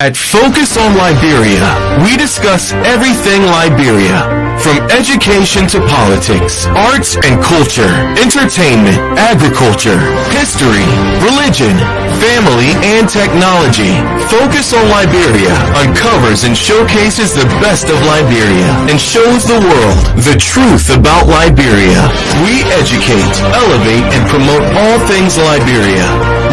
At Focus on Liberia, we discuss everything Liberia, from education to politics, arts and culture, entertainment, agriculture, history, religion, family, and technology. Focus on Liberia uncovers and showcases the best of Liberia and shows the world the truth about Liberia. We educate, elevate, and promote all things Liberia.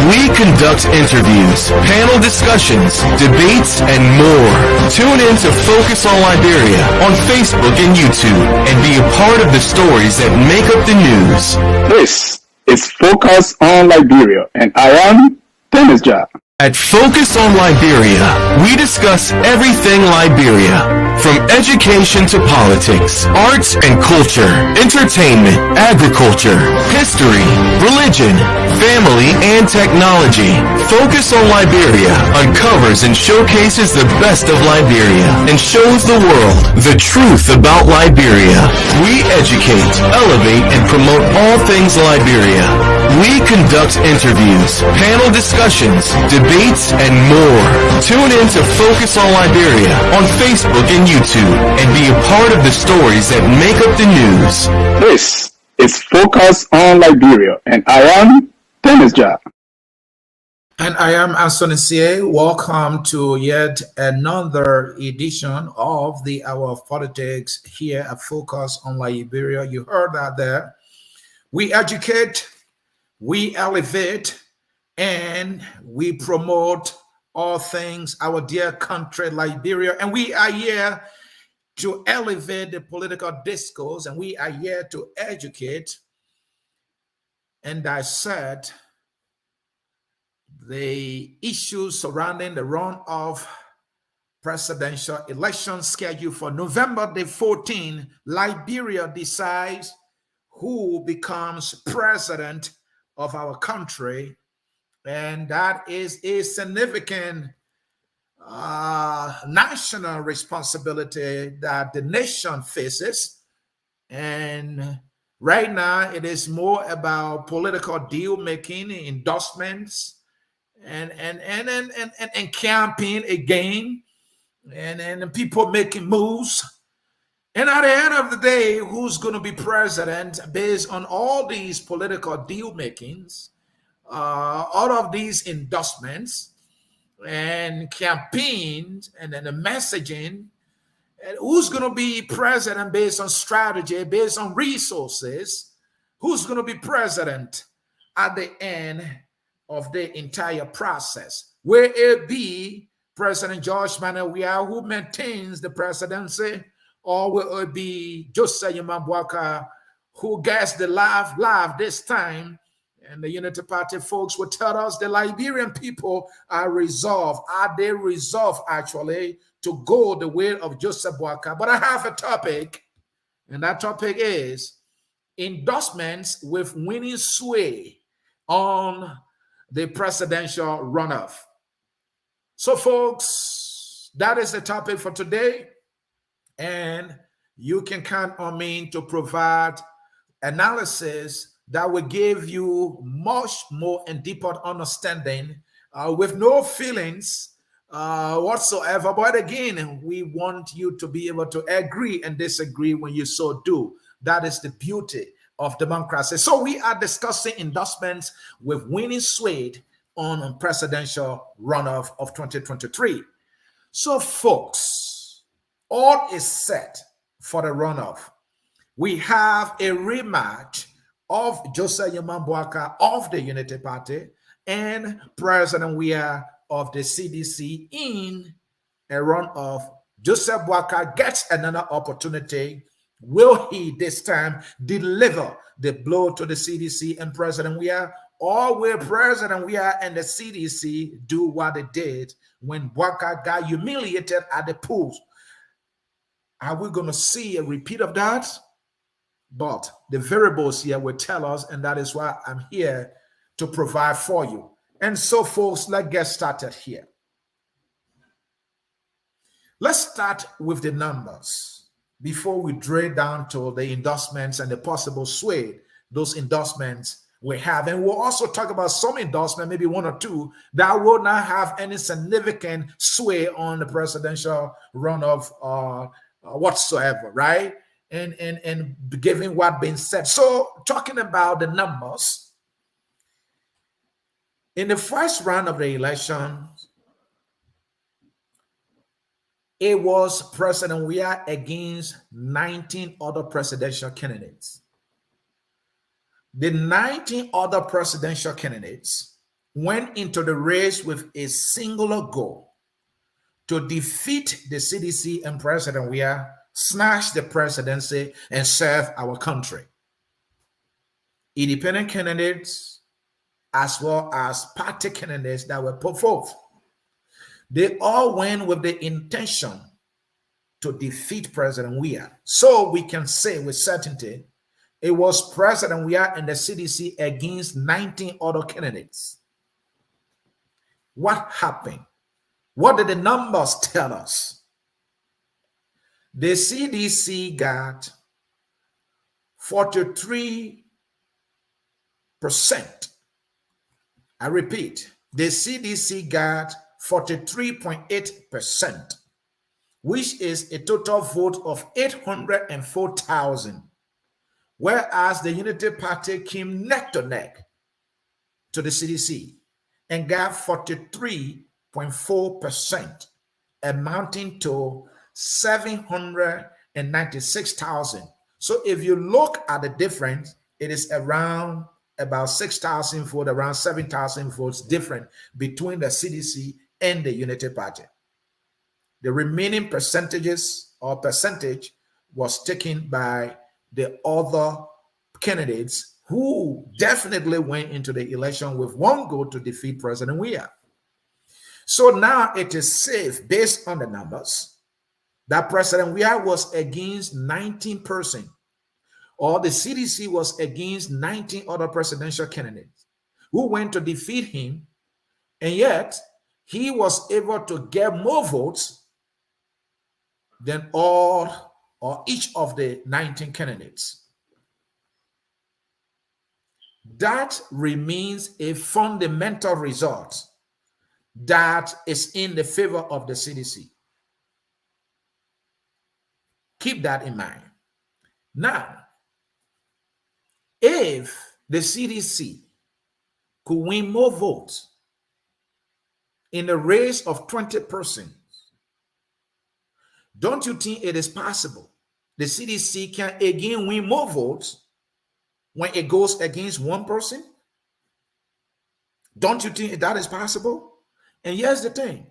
We conduct interviews, panel discussions, debates, and more. Tune in to Focus on Liberia on Facebook and YouTube and be a part of the stories that make up the news. This is Focus on Liberia, and I am Dennis Jah. At Focus on Liberia, we discuss everything Liberia, from education to politics, arts and culture, entertainment, agriculture, history, religion, family, and technology. Focus on Liberia uncovers and showcases the best of Liberia and shows the world the truth about Liberia. We educate, elevate, and promote all things Liberia. We conduct interviews, panel discussions, debates, and more. Tune in to Focus on Liberia on Facebook and YouTube and be a part of the stories that make up the news. This is Focus on Liberia, and I am Dennis Jah. And I am Anthony C.A. Welcome to yet another edition of the Hour of Politics here at Focus on Liberia. You heard that there. We educate, we elevate, and we promote all things our dear country, Liberia. And we are here to elevate the political discourse, and we are here to educate and dissect the issues surrounding the runoff presidential election scheduled for November the 14th. Liberia decides who becomes president of our country, and that is a significant national responsibility that the nation faces. And right now, it is more about political deal making, endorsements, and campaign again, and people making moves. And at the end of the day, who's going to be president based on all these political deal makings, all of these endorsements and campaigns, and then the messaging, and who's going to be president based on strategy, based on resources, who's going to be president at the end of the entire process. Will it be President George Manuel Weah who maintains the presidency, or will it be Joseph Yamabwaka who gets the laugh this time? And the Unity Party folks will tell us the Liberian people are resolved. Are they resolved, actually, to go the way of Joseph Boakai? But I have a topic, and that topic is endorsements with winning sway on the presidential runoff. So, folks, that is the topic for today. And you can count on me to provide analysis that will give you much more and deeper understanding with no feelings whatsoever. But again, we want you to be able to agree and disagree when you so do. That is the beauty of democracy. So we are discussing endorsements with winning sway on presidential runoff of 2023. So folks, all is set for the runoff. We have a rematch of Joseph Yamabwaka of the Unity Party and President Weah of the CDC in a runoff. Joseph Boakai gets another opportunity. Will he this time deliver the blow to the CDC and President Weah, or will President Weah and the CDC do what they did when Boakai got humiliated at the polls? Are we going to see a repeat of that? But the variables here will tell us, and that is why I'm here to provide for you. And so, folks, let's get started here. Let's start with the numbers before we drill down to the endorsements and the possible sway those endorsements will have. And we'll also talk about some endorsement, maybe one or two, that will not have any significant sway on the presidential runoff whatsoever, right? And given what been said. So talking about the numbers, in the first round of the election, it was President Weah against 19 other presidential candidates. The 19 other presidential candidates went into the race with a singular goal: to defeat the CDC and President Weah, snatch the presidency, and serve our country. Independent candidates, as well as party candidates that were put forth, they all went with the intention to defeat President Weah. So we can say with certainty, it was President Weah and the CDC against 19 other candidates. What happened? What did the numbers tell us? The CDC got 43%. I repeat, the CDC got 43.8%, which is a total vote of 804,000, whereas the Unity Party came neck to neck to the CDC and got 43.4%, amounting to 796,000. So if you look at the difference, it is around about 6,000 votes, around 7,000 votes different between the CDC and the Unity Party. The remaining percentages or percentage was taken by the other candidates who definitely went into the election with one goal to defeat President Weah. So now it is safe, based on the numbers, that President Weah was against 19%, or the CDC was against 19 other presidential candidates who went to defeat him, and yet he was able to get more votes than all or each of the 19 candidates. That remains a fundamental result that is in the favor of the CDC. Keep that in mind. Now, if the CDC could win more votes in a race of 20%, don't you think it is possible the CDC can again win more votes when it goes against one person? Don't you think that is possible? And here's the thing.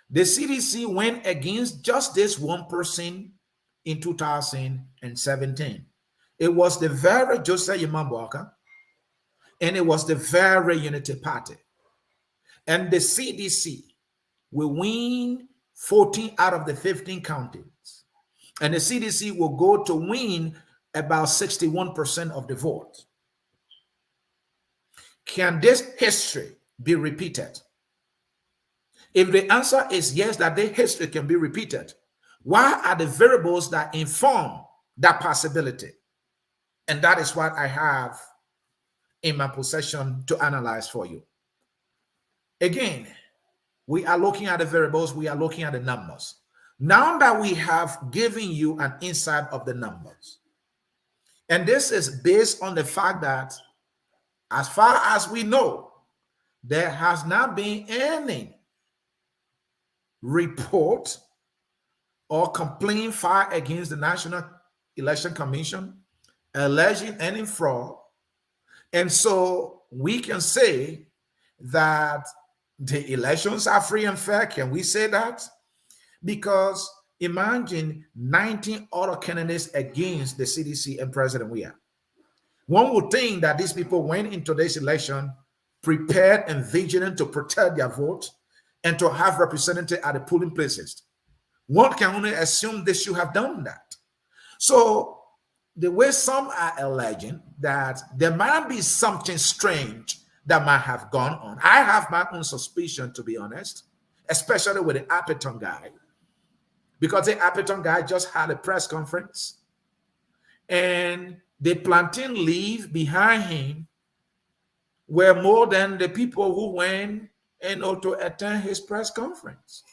The CDC went against just this one person in 2017. It was the very Joseph Yamambuaka, and it was the very Unity Party. And the CDC will win 14 out of the 15 counties. And the CDC will go to win about 61% of the vote. Can this history be repeated? If the answer is yes, that the history can be repeated, what are the variables that inform that possibility? And that is what I have in my possession to analyze for you. Again, we are looking at the variables, we are looking at the numbers. Now that we have given you an insight of the numbers, and this is based on the fact that, as far as we know, there has not been any report or complaint filed against the National Election Commission alleging any fraud. And so we can say that the elections are free and fair. Can we say that? Because imagine 19 other candidates against the CDC and President Weah. One would think that these people went into this election prepared and vigilant to protect their vote and to have representatives at the polling places. One can only assume they should have done that. So the way some are alleging that there might be something strange that might have gone on. I have my own suspicion, to be honest, especially with the Appeton guy, because the Appeton guy just had a press conference and the plantain leaf behind him were more than the people who went to attend his press conference.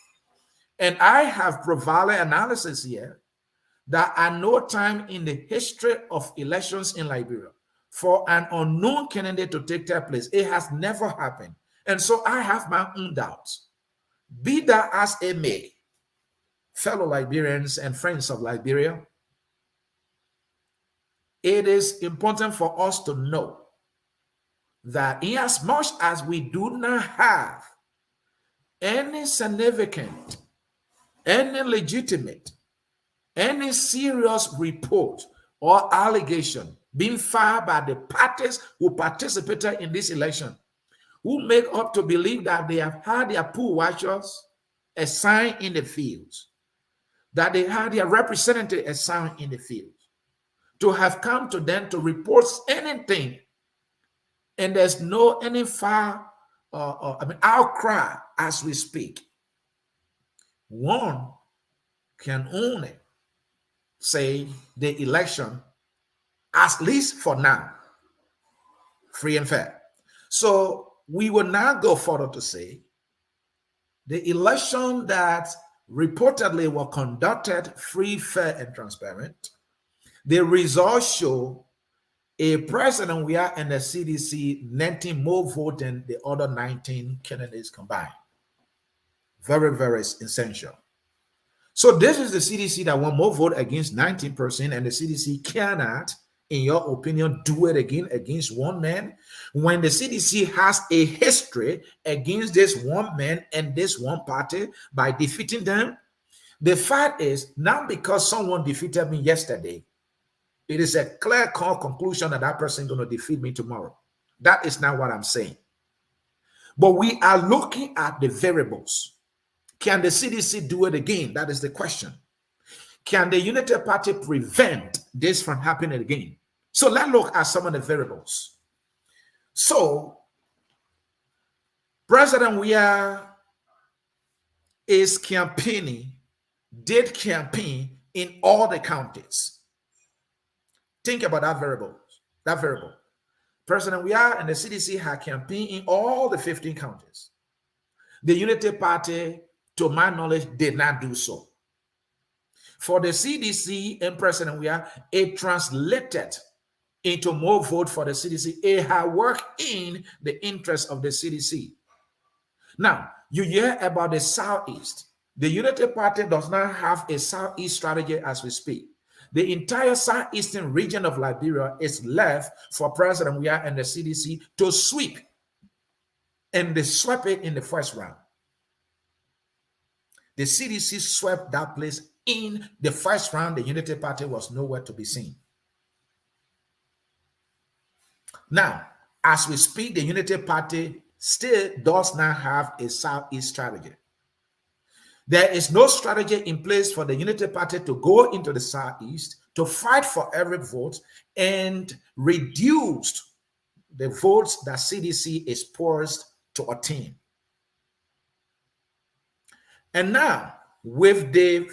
And I have provided analysis here that at no time in the history of elections in Liberia for an unknown candidate to take their place, it has never happened. And so I have my own doubts. Be that as it may, fellow Liberians and friends of Liberia, it is important for us to know that in as much as we do not have any significant, any legitimate, any serious report or allegation being filed by the parties who participated in this election, who make up to believe that they have had their poll watchers assigned in the fields, that they had their representative assigned in the fields, to have come to them to report anything, and there's no any outcry as we speak. One can only say the election, at least for now, free and fair. So we will now go further to say the election that reportedly were conducted free, fair, and transparent, the results show a President Weah and the CDC netting more vote than the other 19 candidates combined. Very, very essential. So this is the CDC that won more vote against 19%, and the CDC cannot, in your opinion, do it again against one man when the CDC has a history against this one man and this one party by defeating them, The fact is, not because someone defeated me yesterday, it is a clear-cut conclusion that that person is going to defeat me tomorrow. That is not what I'm saying. But we are looking at the variables. Can the CDC do it again? That is the question. Can the Unity Party prevent this from happening again? So let's look at some of the variables. So President Weah is campaigning, did campaign in all the counties. Think about that variable. That variable. President Weah and the CDC had campaigned in all the 15 counties. The Unity Party, to my knowledge, did not do so. For the CDC and President Weah, it translated into more vote for the CDC. It had worked in the interest of the CDC. Now, you hear about the Southeast. The Unity Party does not have a Southeast strategy as we speak. The entire southeastern region of Liberia is left for President Weah and the CDC to sweep. And they swept it in the first round. The CDC swept that place in the first round. The Unity Party was nowhere to be seen. Now, as we speak, the Unity Party still does not have a Southeast strategy. There is no strategy in place for the Unity Party to go into the Southeast to fight for every vote and reduce the votes that CDC is poised to attain. And now, with the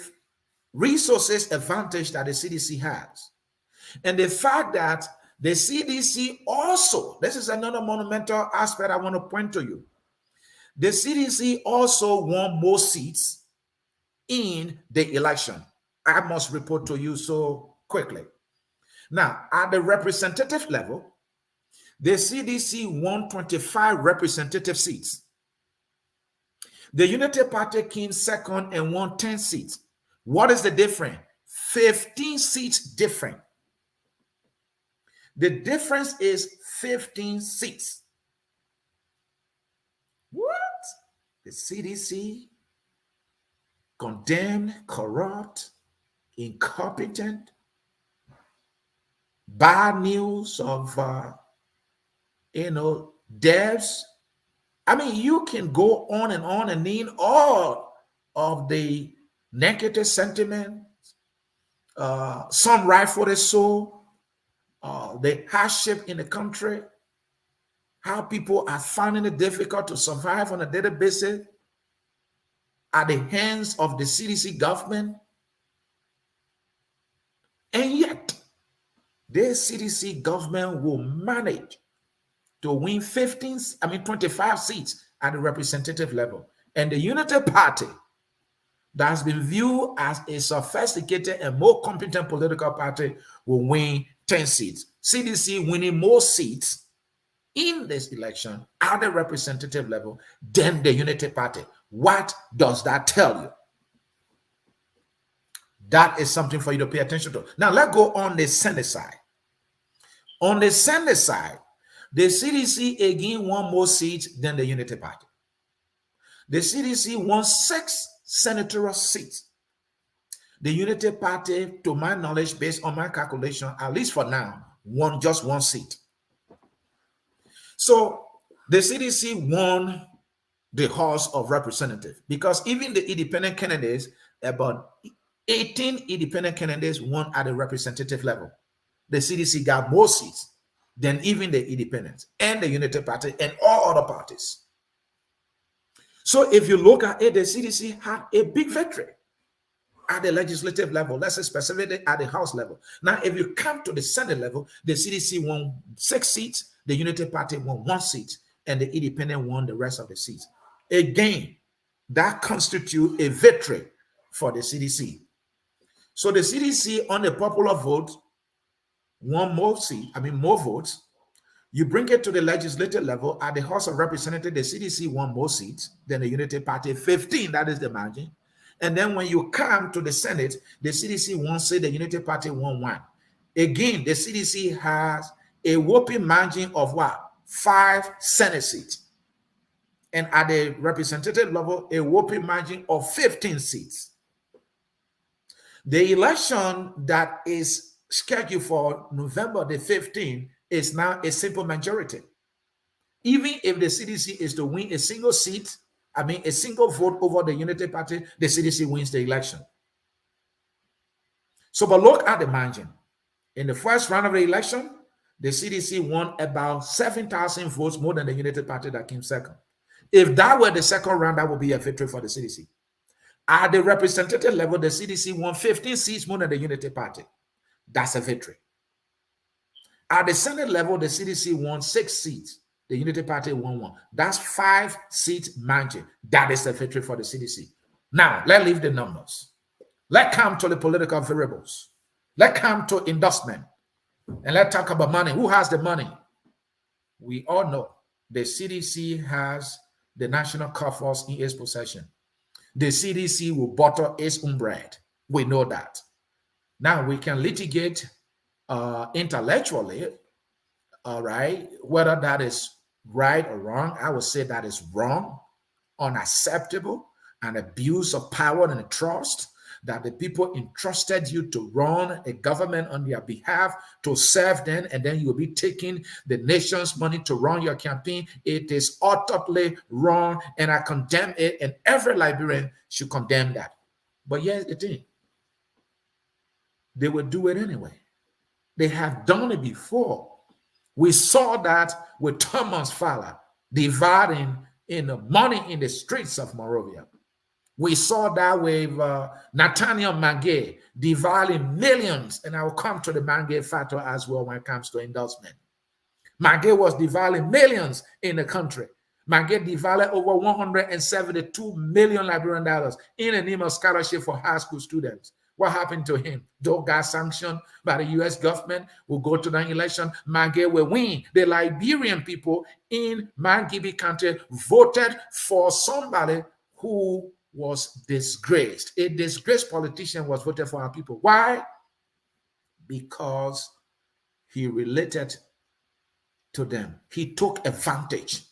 resources advantage that the CDC has, and the fact that the CDC also, this is another monumental aspect I want to point to you. The CDC also won more seats in the election. I must report to you so quickly. Now, at the representative level, the CDC won 25 representative seats. The Unity Party came second and won 10 seats. What is the difference? 15 seats different. The difference is 15 seats. What? The CDC, condemned, corrupt, incompetent, bad news of, devs. I mean, you can go on and name all of the negative sentiment, some rightfully so, the hardship in the country, how people are finding it difficult to survive on a daily basis at the hands of the CDC government. And yet, the CDC government will manage to win 25 seats at the representative level. And the Unity Party, that has been viewed as a sophisticated and more competent political party, will win 10 seats. CDC winning more seats in this election at the representative level than the Unity Party. What does that tell you? That is something for you to pay attention to. Now, let's go on the Senate side. On the Senate side, the CDC again won more seats than the Unity Party. The CDC won 6 senatorial seats. The Unity Party, to my knowledge, based on my calculation, at least for now, won just 1 seat. So the CDC won the House of Representatives because even the independent candidates, about 18 independent candidates won at the representative level. The CDC got more seats than even the independents and the Unity Party and all other parties. So if you look at it, the CDC had a big victory at the legislative level, let's say specifically at the House level. Now, if you come to the Senate level, the CDC won 6 seats, the Unity Party won 1 seat, and the independent won the rest of the seats. Again, that constitutes a victory for the CDC. So the CDC on the popular vote won more votes. You bring it to the legislative level at the House of Representatives, the CDC won more seats than the Unity Party, 15, that is the margin. And then when you come to the Senate, the CDC won 6, the Unity Party won 1. Again, the CDC has a whopping margin of what? 5 Senate seats. And at the representative level, a whopping margin of 15 seats. The election that is scheduled for November the 15th is now a simple majority. Even if the CDC is to win a single seat, a single vote over the Unity Party, the CDC wins the election. So, but look at the margin. In the first round of the election, the CDC won about 7,000 votes more than the Unity Party that came second. If that were the second round, that would be a victory for the CDC. At the representative level, the CDC won 15 seats more than the Unity Party. That's a victory. At the Senate level, the CDC won 6 seats. The Unity Party won 1. That's 5 seats margin. That is a victory for the CDC. Now, let's leave the numbers. Let's come to the political variables. Let's come to endorsement. And let's talk about money. Who has the money? We all know the CDC has the national coffers in its possession. The CDC will butter its own bread. We know that. Now we can litigate intellectually, all right, whether that is right or wrong. I would say that is wrong, unacceptable, an abuse of power and trust, that the people entrusted you to run a government on their behalf, to serve them, and then you will be taking the nation's money to run your campaign. It is utterly wrong, and I condemn it, and every Liberian should condemn that. But here's the thing. They will do it anyway. They have done it before. We saw that with Thomas Fowler dividing money in the streets of Monrovia. We saw that with Nathaniel Magay dividing millions, and I will come to the Magay factor as well when it comes to endorsement. Magay was dividing millions in the country. Magay divided over 172 million Liberian dollars in the name of scholarship for high school students. What happened to him? Though got sanctioned by the U.S. government, will go to the election. Magay will win. The Liberian people in Mangibi County voted for somebody who was disgraced. A disgraced politician was voted for our people. Why? Because he related to them. He took advantage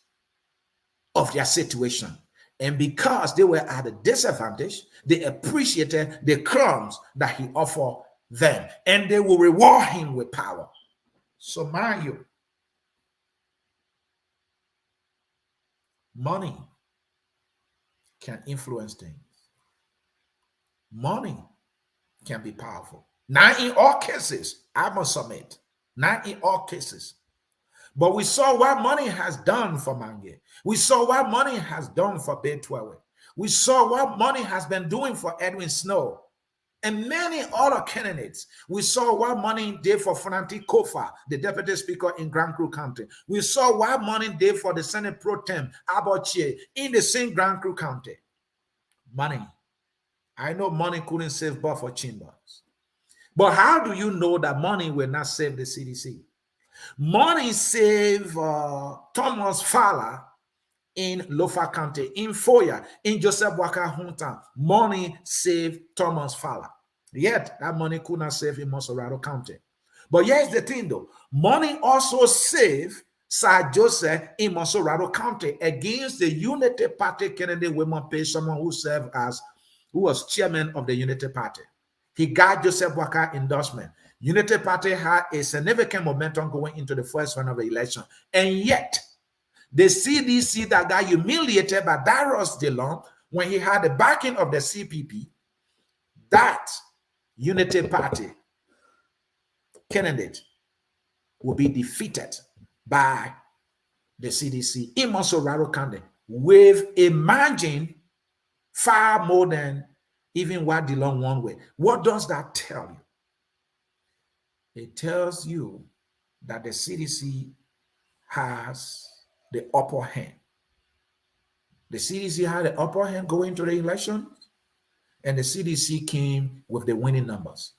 of their situation. And because they were at a disadvantage, they appreciated the crumbs that he offered them. And they will reward him with power. So mind you, money can influence things. Money can be powerful. Not in all cases, I must submit. Not in all cases. But we saw what money has done for Mange. We saw what money has done for Betwewe. We saw what money has been doing for Edwin Snow and many other candidates. We saw what money did for Fonanti Kofa, the deputy speaker in Grand Cru County. We saw what money did for the Senate Pro Tem, Abochie, in the same Grand Cru County. Money. I know money couldn't save Buffer Chambers. But how do you know that money will not save the CDC? Money saved Thomas Fowler in Lofa County, in Foya, in Joseph Waka hometown. Money saved Thomas Fowler. Yet, that money could not save in Monserrado County. But here's the thing, though. Money also saved Sir Joseph in Monserrado County against the Unity Party candidate Women Page, someone who was chairman of the Unity Party. He got Joseph Waka endorsement. Unity Party had a significant momentum going into the first round of the election. And yet, the CDC that got humiliated by Darius DeLong when he had the backing of the CPP, that Unity Party candidate will be defeated by the CDC in Monserrado County with a margin far more than even what DeLong won with. What does that tell you? It tells you that the CDC has the upper hand. The CDC had the upper hand going into the election, and the CDC came with the winning numbers.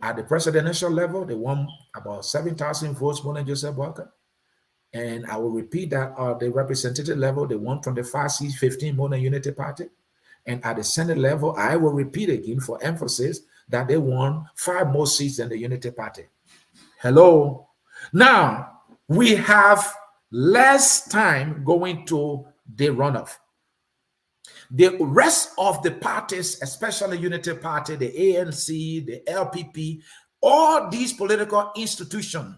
At the presidential level, they won about 7,000 votes more than Joseph Walker. And I will repeat that at the representative level, they won 25 seats, 15 more than Unity Party. And at the Senate level, I will repeat again for emphasis that they won 5 more seats than the Unity Party. Hello. Now, we have less time going to the runoff. The rest of the parties, especially Unity Party, the ANC, the LPP, all these political institutions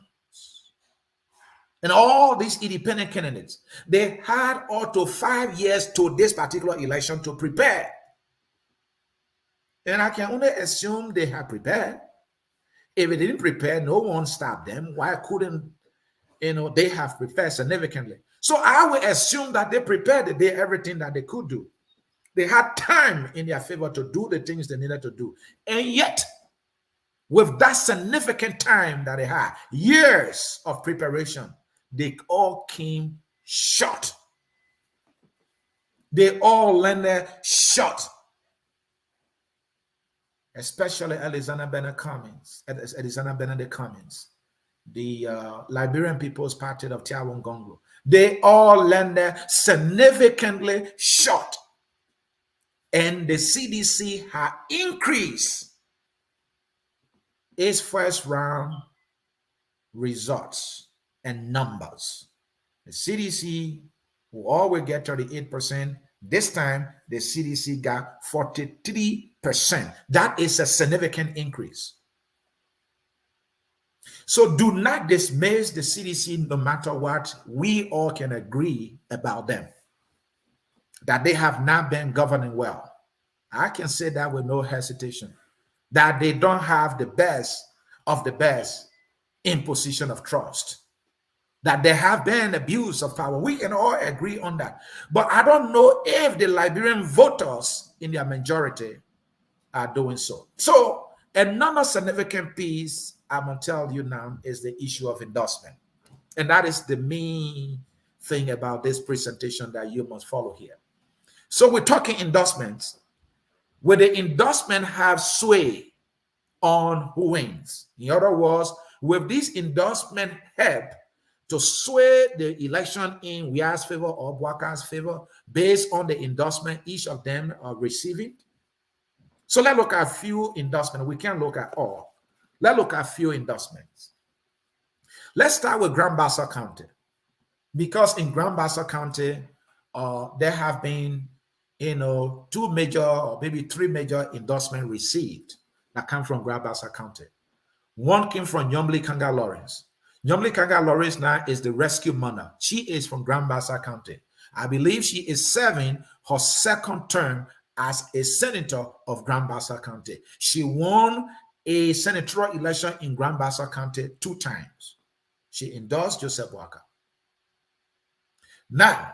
and all these independent candidates, they had up to 5 years to this particular election to prepare. And I can only assume they have prepared. If they didn't prepare, no one stopped them. Why couldn't they have prepared significantly? So I will assume that they prepared the day everything that they could do. They had time in their favor to do the things they needed to do. And yet, with that significant time that they had, years of preparation, they all came short. They all landed short. Especially Alexander Bennett Cummings, the Liberian People's Party of Tiawan Gongo. They all landed significantly short. And the CDC had increased its first round results and numbers. The CDC will always get 38%. This time, the CDC got 43%. That is a significant increase. So do not dismiss the CDC no matter what. We all can agree about them, that they have not been governing well. I can say that with no hesitation, that they don't have the best of the best in position of trust, that there have been abuse of power. We can all agree on that. But I don't know if the Liberian voters in their majority are doing so. So another significant piece I'm going to tell you now is the issue of endorsement. And that is the main thing about this presentation that you must follow here. So we're talking endorsements. Will the endorsement have sway on who wins? In other words, will this endorsement help to sway the election in Wia's favor or Bwaka's favor based on the endorsement each of them are receiving? So let's look at a few endorsements. We can't look at all. Let's look at a few endorsements. Let's start with Grand Bassa County, because in Grand Bassa County, there have been, two major or maybe three major endorsements received that come from Grand Bassa County. One came from Yombli Kanga Lawrence. Yombli Kanga Lawrence now is the rescue mother. She is from Grand Bassa County. I believe she is serving her second term as a senator of Grand Bassa County. She won a senatorial election in Grand Bassa County 2 times. She endorsed Joseph Walker. Now,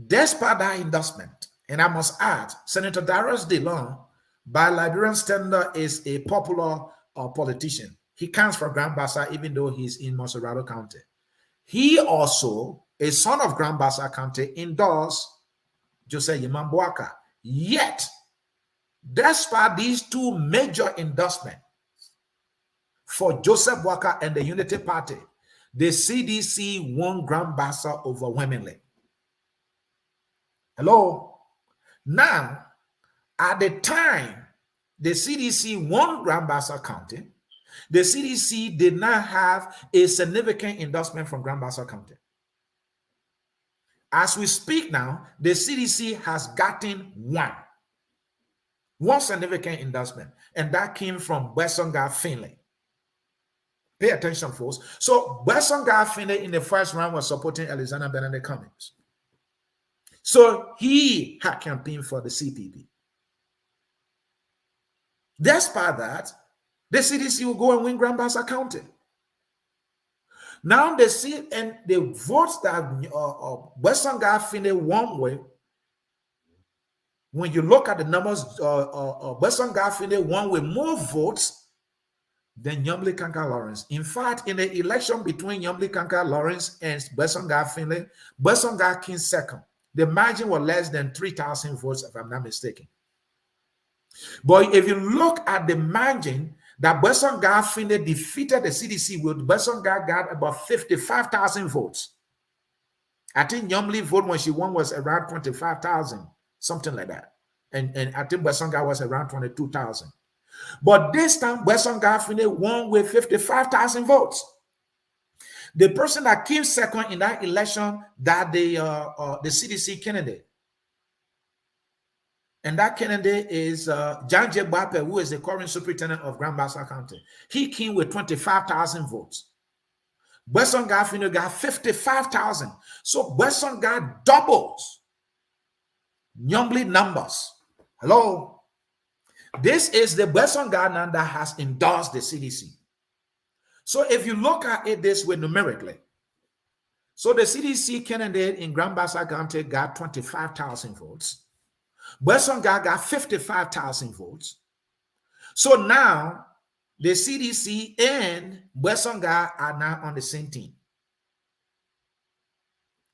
despite that endorsement, and I must add, Senator Darius DeLong, by Liberian standard, is a popular politician. He comes from Grand Bassa, even though he's in Monserrado County. He also, a son of Grand Bassa County, endorsed Joseph Yemambuaka. Yet, despite these 2 major endorsements for Joseph Walker and the Unity Party, the CDC won Grand Bassa overwhelmingly. Hello? Now, at the time the CDC won Grand Bassa County, the CDC did not have a significant endorsement from Grand Bassa County. As we speak now, the CDC has gotten one significant endorsement, and that came from Besonga Finley. Pay attention, folks. So Besonga Finley in the first round was supporting Alexander Bennett Cummings. So he had campaigned for the CPP. Despite that, the CDC will go and win Grand Bassa County. Now they see, and the votes that Besonga Finley won with, when you look at the numbers, Besonga Finley won with more votes than Yombli Kanka Lawrence. In fact, in the election between Yombli Kanka Lawrence and Besonga Finley, Besonga came second. The margin was less than 3,000 votes, if I'm not mistaken. But if you look at the margin that Besonga Finley defeated the CDC with, Besonga got about 55,000 votes. I think Yombli vote when she won was around 25,000, something like that. And I think Besonga was around 22,000. But this time, Besonga Finley won with 55,000 votes. The person that came second in that election, that the CDC candidate, And that candidate is John J. Bape, who is the current superintendent of Grand Bassa County. He came with 25,000 votes. Western Garfield got 55,000. So Western got doubles Nyongli numbers. Hello. This is the Western Ghana that has endorsed the CDC. So if you look at it this way numerically, so the CDC candidate in Grand Bassa County got 25,000 votes. Western Ghana got 55,000 votes. So now the CDC and Western Ghana are now on the same team.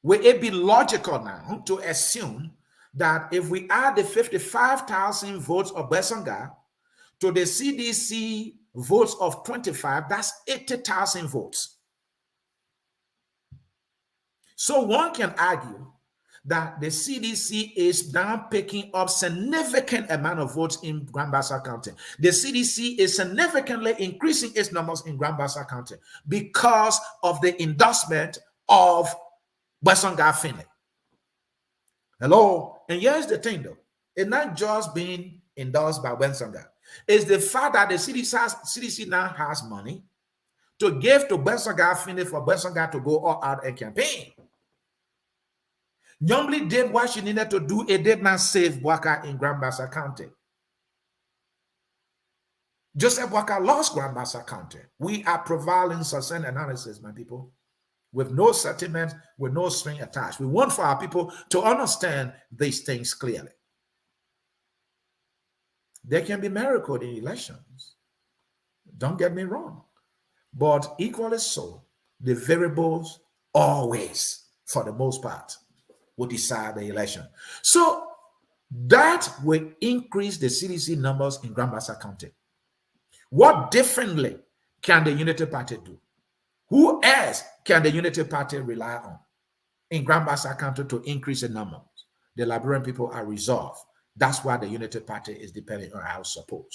Will it be logical now to assume that if we add the 55,000 votes of Besonga to the CDC votes of 25, that's 80,000 votes. So one can argue that the CDC is now picking up significant amount of votes in Grand Bassa County. The CDC is significantly increasing its numbers in Grand Bassa County because of the endorsement of Besonga Finley. Hello? And here's the thing though. It's not just being endorsed by Besonga. It's the fact that the CDC now has money to give to Besonga Finley for Besonga to go all out and campaign. Nyongli did what she needed to do. It did not save Waka in Grand Bassa County. Joseph Waka lost Grand Bassa County. We are providing succinct analysis, my people, with no sentiment, with no string attached. We want for our people to understand these things clearly. There can be miracles in elections. Don't get me wrong. But equally so, the variables always, for the most part, will decide the election. So that will increase the CDC numbers in Grand Bassa County. What differently can the Unity Party do? Who else can the Unity Party rely on in Grand Bassa County to increase the numbers? The Liberian people are resolved. That's why the Unity Party is depending on our support.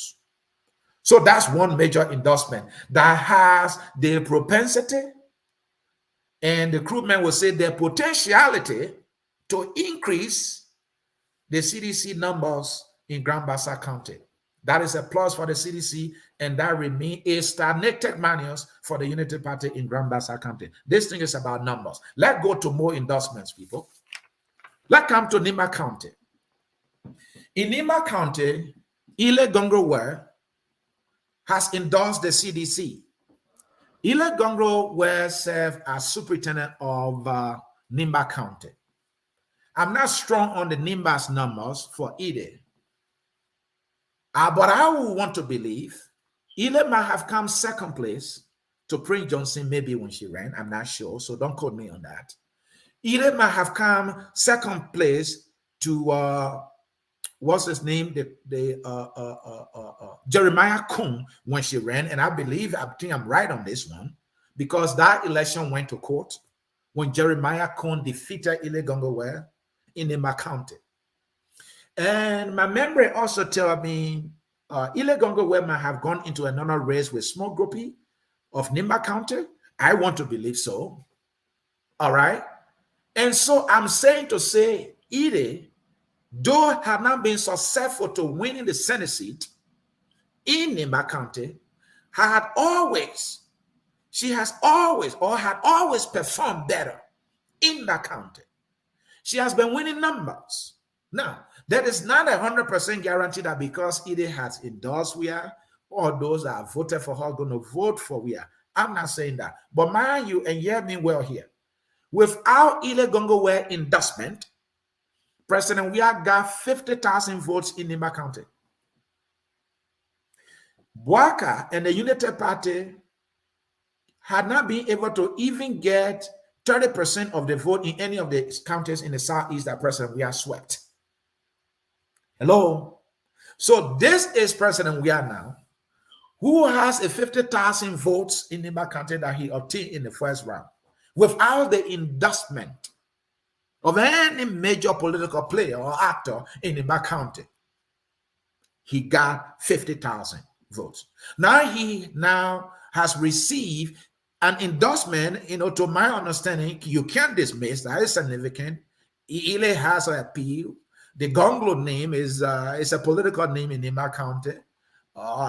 So that's one major endorsement that has the propensity, and the crewmen will say the potentiality to increase the CDC numbers in Grand Bassa County. That is a plus for the CDC, and that remains a stagnated manus for the Unity Party in Grand Bassa County. This thing is about numbers. Let's go to more endorsements, people. Let's come to Nima County. In Nima County, Ile Gongro has endorsed the CDC. Ile Gongro served as superintendent of Nimba County. I'm not strong on the Nimba's numbers for Ile. But I would want to believe Ile might have come second place to Prince Johnson, maybe when she ran. I'm not sure, so don't quote me on that. Ile might have come second place to what's his name? Jeremiah Kuhn when she ran, and I think I'm right on this one, because that election went to court when Jeremiah Kuhn defeated Ile Gongoware in Nimba County. And my memory also tells me Ile Gongoware might have gone into another race with small groupie of Nimba County. I want to believe so. All right. And so I'm saying to say Ile, though have not been successful to winning the Senate seat in Nimba County, had always performed better in that county. She has been winning numbers. Now, that is not 100% guarantee that because Ile has endorsed Wia, or those that have voted for her are going to vote for Wia. I'm not saying that. But mind you, and hear me well here, without Ile Gongoware endorsement, President Wia got 50,000 votes in Nimba County. Bwaka and the Unity Party had not been able to even get 30% of the vote in any of the counties in the southeast that President Wia swept. Hello? So this is President Wia now, who has a 50,000 votes in Nimba County that he obtained in the first round, without the endorsement of any major political player or actor in Nimba County. He got 50,000 votes. Now he has received an endorsement, to my understanding, you can't dismiss that is significant. Ile has an appeal The Gonglo name is a political name in Nima County.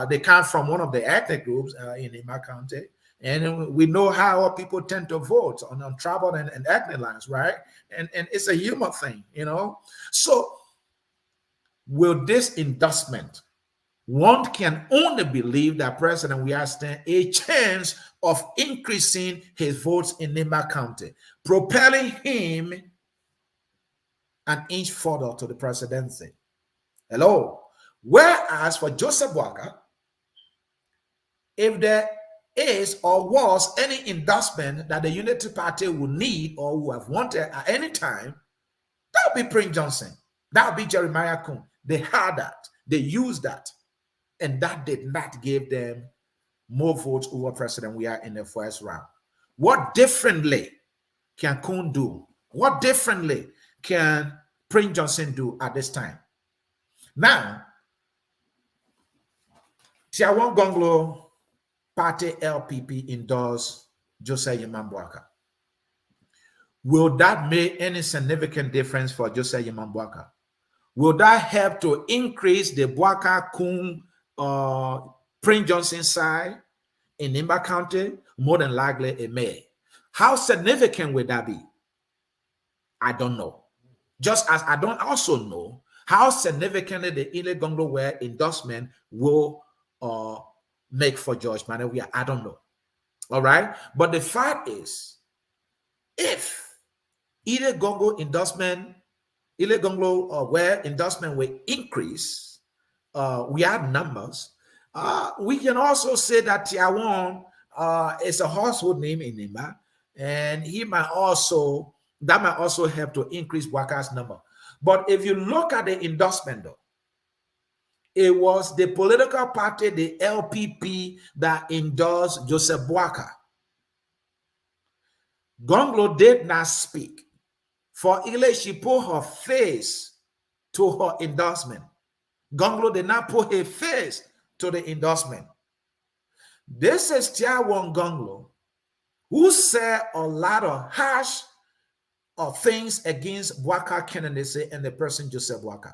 They come from one of the ethnic groups in Nima County. And we know how people tend to vote on tribal and ethnic lines, right? And it's a human thing, you know. So will this endorsement, one can only believe that President we are stand a chance of increasing his votes in Nima County, propelling him an inch further to the presidency. Hello. Whereas for Joseph Walker, if there is or was any endorsement that the Unity Party would need or would have wanted at any time, that would be Prince Johnson. That would be Jeremiah Kuhn. They had that. They used that. And that did not give them more votes over President we are in the first round. What differently can Kuhn do? What differently can Prince Johnson do at this time? Now, Tiawan Gonglo Party LPP endorsed Joseph Yimambwaka. Will that make any significant difference for Joseph Yimambwaka? Will that help to increase the Bwaka Kuhn Prince Johnson side in Nimba County? More than likely it may. How significant would that be? I don't know. Just as I don't also know how significantly the Ile Gonglo Ware endorsement will make for George Manawia. I don't know. All right. But the fact is, if Ile Gonglo endorsement, Ile Gonglo Ware endorsement will increase, we have numbers. We can also say that Tiawan is a household name in Nimba, and that might also help to increase Waka's number. But if you look at the endorsement, though, it was the political party, the LPP, that endorsed Joseph Bwaka. Gonglo did not speak. For Ile, she put her face to her endorsement. Gonglo did not put her face to the endorsement. This is Tiawan Gonglo, who said a lot of harsh things against Bwaka candidacy and the person Joseph Bwaka.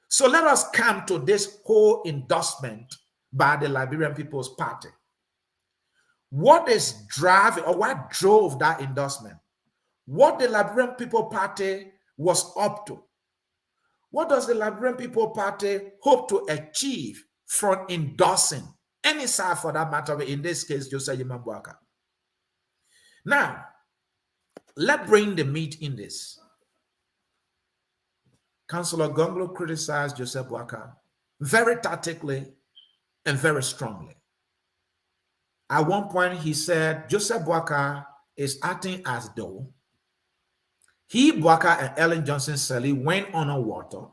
So let us come to this whole endorsement by the Liberian People's Party. What is driving or what drove that endorsement? What the Liberian People Party was up to? What does the Liberian People Party hope to achieve from endorsing any side for that matter, in this case, Joseph Yimambwaka? Now, let's bring the meat in this. Councillor Gonglo criticized Joseph Bwaka very tactically and very strongly. At one point, he said Joseph Bwaka is acting as though he, Bwaka, and Ellen Johnson Sirleaf went on a water,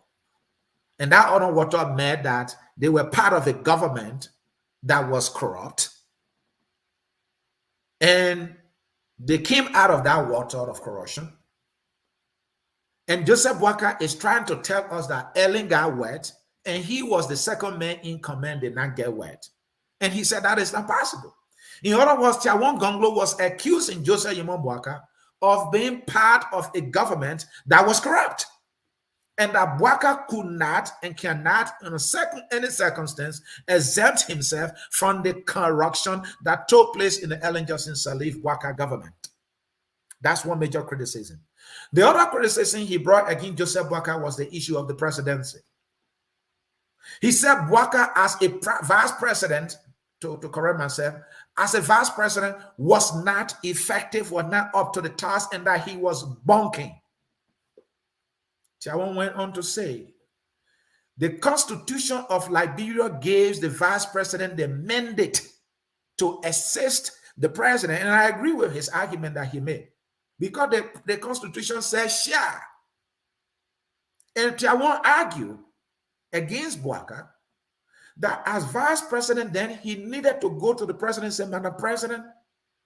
and that on water meant that they were part of a government that was corrupt, and they came out of that water of corruption. And Joseph Bwaka is trying to tell us that Ellen got wet, and he was the second man in command, did not get wet. And he said that is not possible. In other words, Tiawan Gonglo was accusing Joseph Yimambwaka of being part of a government that was corrupt, and that Bwaka could not and cannot, in any circumstance, exempt himself from the corruption that took place in the Ellen Johnson Sirleaf Bwaka government. That's one major criticism. The other criticism he brought against Joseph Bwaka was the issue of the presidency. He said Bwaka, as a vice president, to correct myself, as a vice president, was not effective, was not up to the task, and that he was bunking. Tiawan went on to say, the Constitution of Liberia gives the vice president the mandate to assist the president, and I agree with his argument that he made, because the Constitution says share. And Tiawan argued against Bwaka that as vice president, then he needed to go to the president and say, Madam President,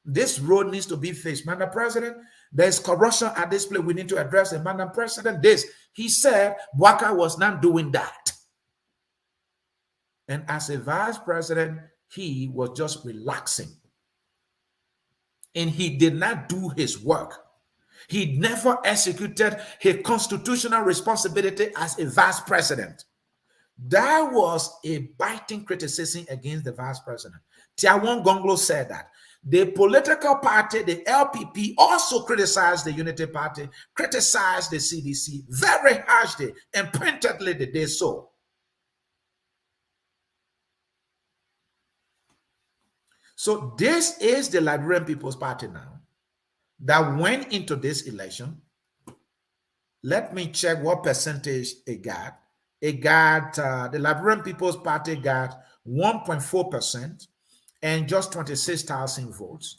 this road needs to be fixed. Madam President, there's corruption at this place. We need to address it. Madam President, this. He said Bwaka was not doing that. And as a vice president, he was just relaxing. And he did not do his work. He never executed his constitutional responsibility as a vice president. That was a biting criticism against the vice president. Tiawan Gonglo said that. The political party, the LPP, also criticized the Unity Party, criticized the CDC very harshly and pointedly they did so. So this is the Liberian People's Party now that went into this election. Let me check what percentage it got. It got, the Liberian People's Party got 1.4% and just 26,000 votes.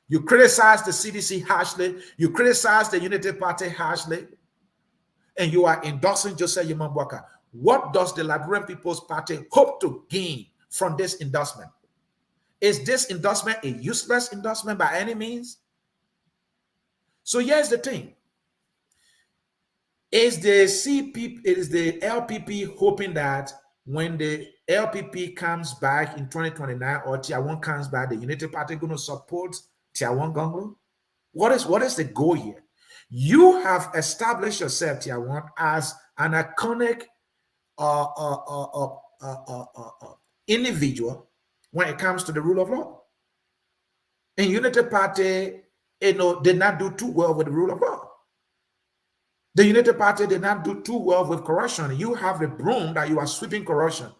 You criticize the CDC harshly, you criticize the Unity Party harshly, and you are endorsing Joseph Yimambwaka. What does the Liberian People's Party hope to gain from this endorsement? Is this endorsement a useless endorsement by any means? So here's the thing. Is the LPP hoping that when the LPP comes back in 2029 or Tiawan comes back, the Unity Party going to support Tiawan Gonglo? What is the goal here? You have established yourself, Tiawan, as an iconic individual when it comes to the rule of law. And Unity Party, did not do too well with the rule of law. The Unity Party did not do too well with corruption. You have a broom that you are sweeping corruption.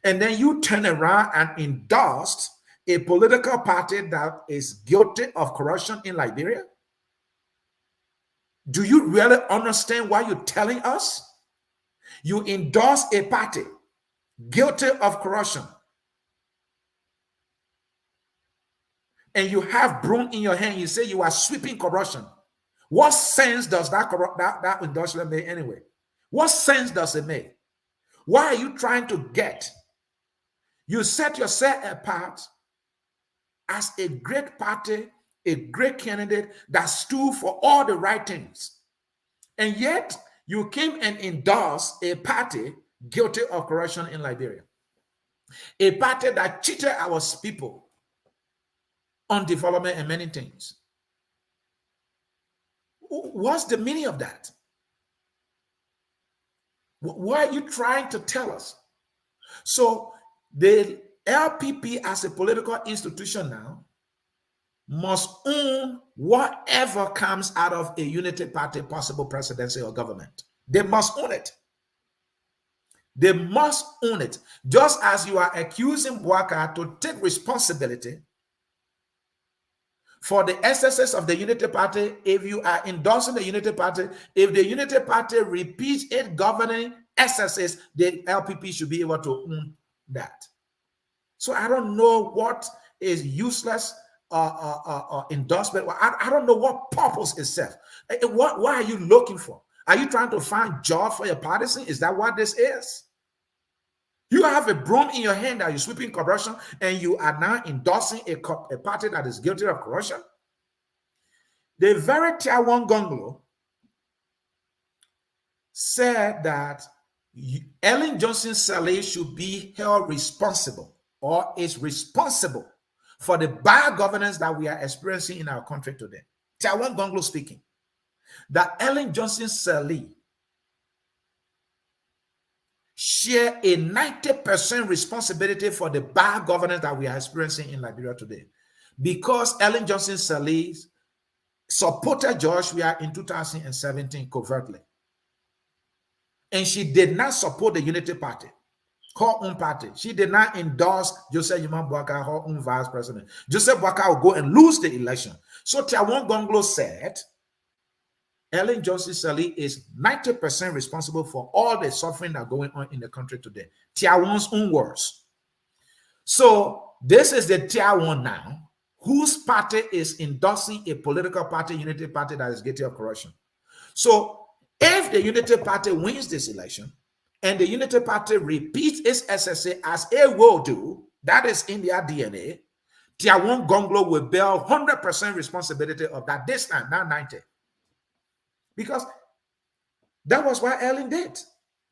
And then you turn around and endorse a political party that is guilty of corruption in Liberia? Do you really understand what you're telling us? You endorse a party guilty of corruption. And you have broom in your hand. You say you are sweeping corruption. What sense does that endorsement make anyway? What sense does it make? Why are you trying to get? You set yourself apart as a great party, a great candidate that stood for all the right things. And yet you came and endorsed a party guilty of corruption in Liberia. A party that cheated our people on development and many things. What's the meaning of that? What are you trying to tell us? So the LPP as a political institution now must own whatever comes out of a Unity Party possible presidency or government. They must own it. They must own it. Just as you are accusing Bwaka to take responsibility for the excesses of the Unity Party, if you are endorsing the Unity Party, if the Unity Party repeats its governing excesses, the LPP should be able to own that. So I don't know what is useless endorsement. I don't know what purpose is served. What are you looking for? Are you trying to find job for your partisan? Is that what this is? You have a broom in your hand that you're sweeping corruption, and you are now endorsing a party that is guilty of corruption. The very Tiawan Gonglo said that Ellen Johnson Sirleaf should be held responsible or is responsible for the bad governance that we are experiencing in our country today. Tiawan Gonglo speaking. That Ellen Johnson Sirleaf share a 90% responsibility for the bad governance that we are experiencing in Liberia today. Because Ellen Johnson Sirleaf supported George Weah in 2017 covertly. And she did not support the Unity Party, her own party. She did not endorse Joseph Yimambwaka, her own vice president. Joseph Bwaka will go and lose the election. So Tiawan Gonglo said, Ellen Johnson Sirleaf is 90% responsible for all the suffering that are going on in the country today. Tiawan's own words. So this is the Tiawan now, whose party is endorsing a political party, Unity Party, that is guilty of corruption. So if the Unity Party wins this election and the Unity Party repeats its SSA as it will do, that is in their DNA, Tiawan Gonglo will bear 100% responsibility of that this time, not 90%. Because that was what Ellen did.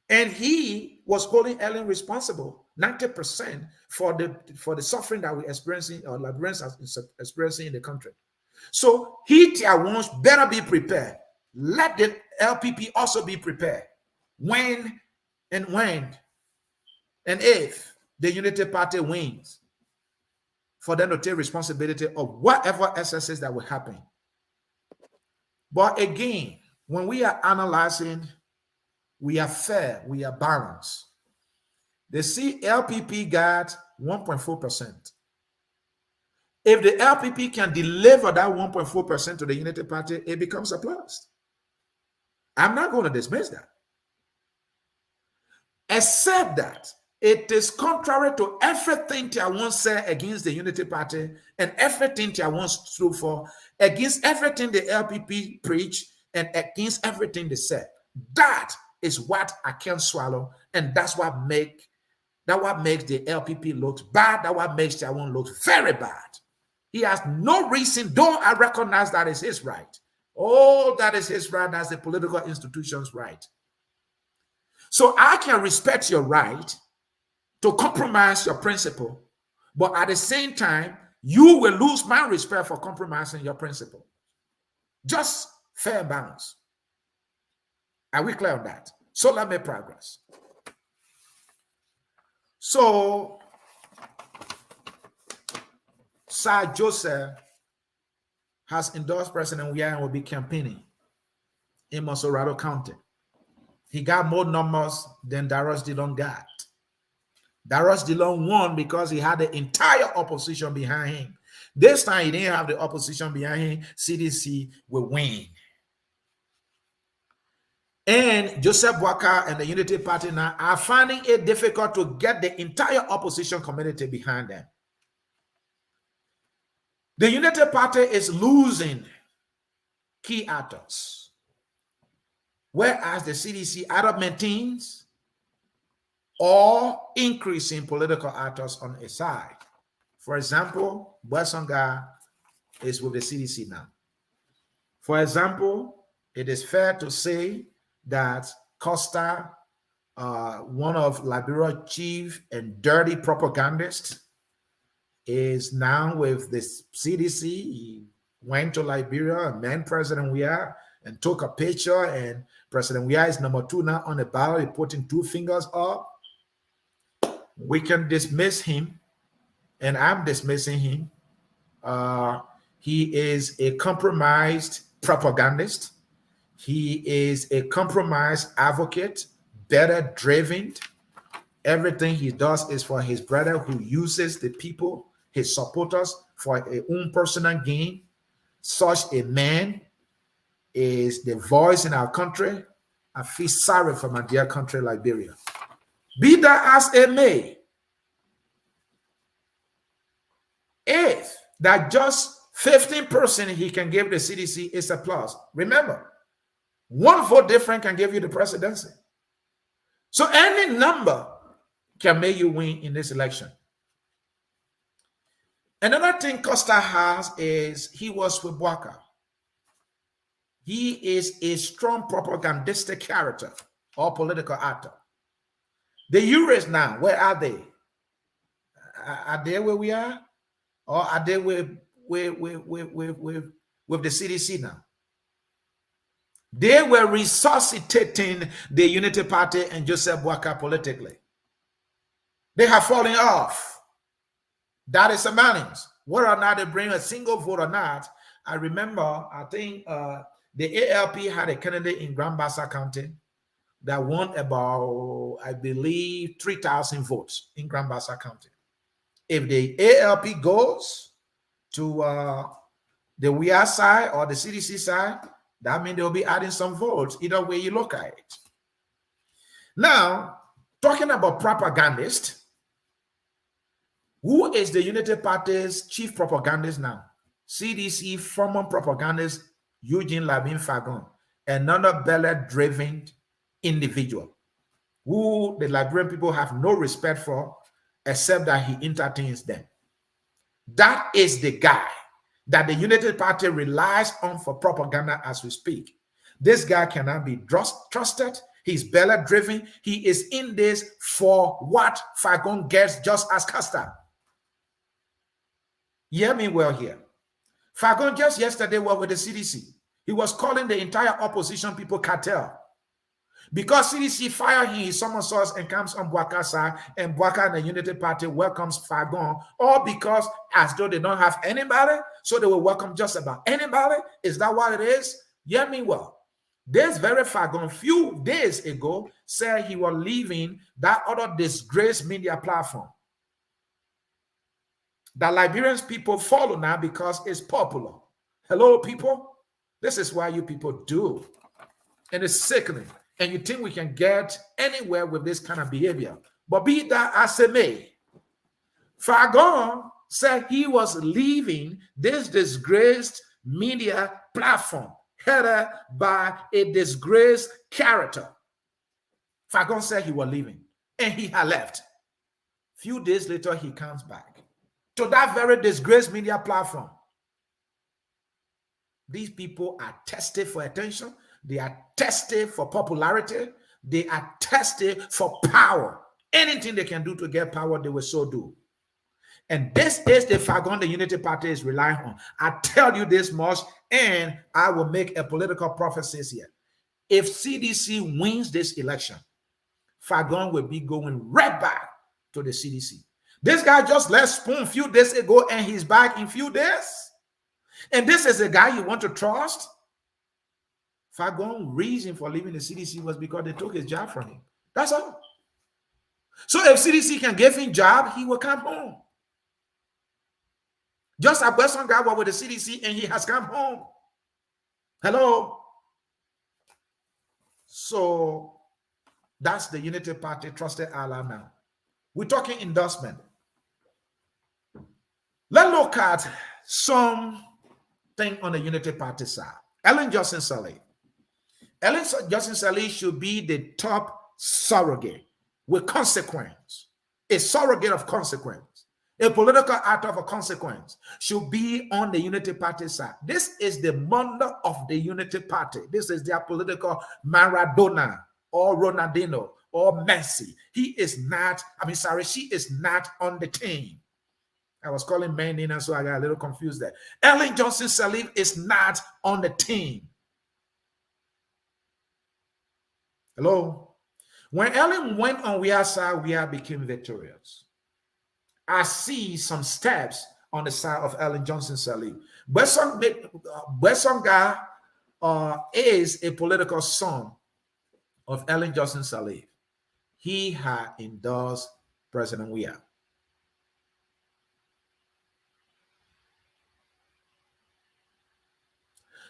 And he was holding Ellen responsible 90% for the suffering that we're experiencing, or Liberians are experiencing in the country. So he wants better be prepared. Let the LPP also be prepared when and if the Unity Party wins, for them to take responsibility of whatever excesses that will happen. But again, when we are analyzing, we are fair, we are balanced. The LPP got 1.4%. If the LPP can deliver that 1.4% to the Unity Party, it becomes a plus. I'm not going to dismiss that. Except that it is contrary to everything I once said against the Unity Party and everything I once stood for, against everything the LPP preach and against everything they said. That is what I can't swallow, and that's what makes the LPP look bad. That what makes Chawon look very bad. He has no reason, though I recognize that is his right. Oh, that is his right. That's the political institution's right. So I can respect your right to compromise your principle, but at the same time, you will lose my respect for compromising your principle. Just fair balance. Are we clear on that? So let me progress. So Sir Joseph has endorsed President Weah and will be campaigning in Monserrado County. He got more numbers than Darius Dillon got. Darius Dillon won because he had the entire opposition behind him. This time he didn't have the opposition behind him. CDC will win. And Joseph Boakai and the Unity Party now are finding it difficult to get the entire opposition community behind them. The Unity Party is losing key actors, whereas the CDC either maintains or increasing political actors on its side. For example, Bwesonga is with the CDC now. For example, it is fair to say that Costa, one of Liberia's chief and dirty propagandists, is now with the CDC. He went to Liberia and met President Weah and took a picture, and President Weah is number 2 now on the ballot, putting 2 fingers up. We can dismiss him, and I'm dismissing him. He is a compromised propagandist. He is a compromised advocate, better driven. Everything he does is for his brother, who uses the people, his supporters, for his own personal gain. Such a man is the voice in our country. I feel sorry for my dear country, Liberia. Be that as it may, if that just 15% he can give the CDC is a plus. Remember, 1 vote different can give you the presidency. So any number can make you win in this election. Another thing Costa has is he was with Boakai. He is a strong propagandistic character or political actor. The Euros now, where are they? Are they where we are? Or are they with the CDC now? They were resuscitating the Unity Party and Joseph Boakai politically. They have fallen off. That is a balance. Whether or not they bring a single vote or not, I remember, I think the ALP had a candidate in Grand Bassa County that won about, I believe, 3,000 votes in Grand Bassa County. If the ALP goes to the WIA side or the CDC side, that means they'll be adding some votes, either way you look at it. Now, talking about propagandists, who is the Unity Party's chief propagandist now? CDC former propagandist Eugene Labin Fagon, another ballot-driven individual who the Liberian people have no respect for except that he entertains them. That is the guy that the Unity Party relies on for propaganda as we speak. This guy cannot be trusted. He's ballot-driven. He is in this for what Fagon gets, just as Costa. Hear me well here. Fagon just yesterday was with the CDC. He was calling the entire opposition people cartel. Because CDC fired him, he summons us and comes on Bwaka's side, and Bwaka and the Unity Party welcomes Fagon, all because as though they don't have anybody, so they will welcome just about anybody. Is that what it is? Yeah, me well. This very Fagon, few days ago, said he was leaving that other disgraced media platform that Liberians people follow now because it's popular. Hello, people. This is why you people do. And it's sickening. And you think we can get anywhere with this kind of behavior. But be that as it may, Fagon said he was leaving this disgraced media platform headed by a disgraced character. Fagon said he was leaving, and he had left. Few days later, he comes back to that very disgraced media platform. These people are tested for attention. They are tested for popularity. They are tested for power. Anything they can do to get power, they will so do. And this is the Fagon the Unity Party is relying on. I tell you this much, and I will make a political prophecy here. If CDC wins this election, Fagon will be going right back to the CDC. This guy just left Spoon a few days ago, and he's back in a few days. And this is a guy you want to trust? Fagon's reason for leaving the CDC was because they took his job from him. That's all. So if CDC can give him a job, he will come home. Just a person guy was with the CDC and he has come home. Hello? So that's the Unity Party trusted ally now. We're talking endorsement. Let's look at something on the Unity Party side. Ellen Johnson Sirleaf. Ellen Johnson Sirleaf should be the top surrogate with consequence, a surrogate of consequence, a political actor of a consequence should be on the Unity Party side. This is the mother of the Unity Party. This is their political Maradona or Ronaldinho or Messi. She is not on the team. I was calling Mandina, so I got a little confused there. Ellen Johnson Sirleaf is not on the team. Hello? When Ellen went on Weah side, Weah became victorious. I see some steps on the side of Ellen Johnson Sirleaf. Bwesonga is a political son of Ellen Johnson Sirleaf. He had endorsed President Weah.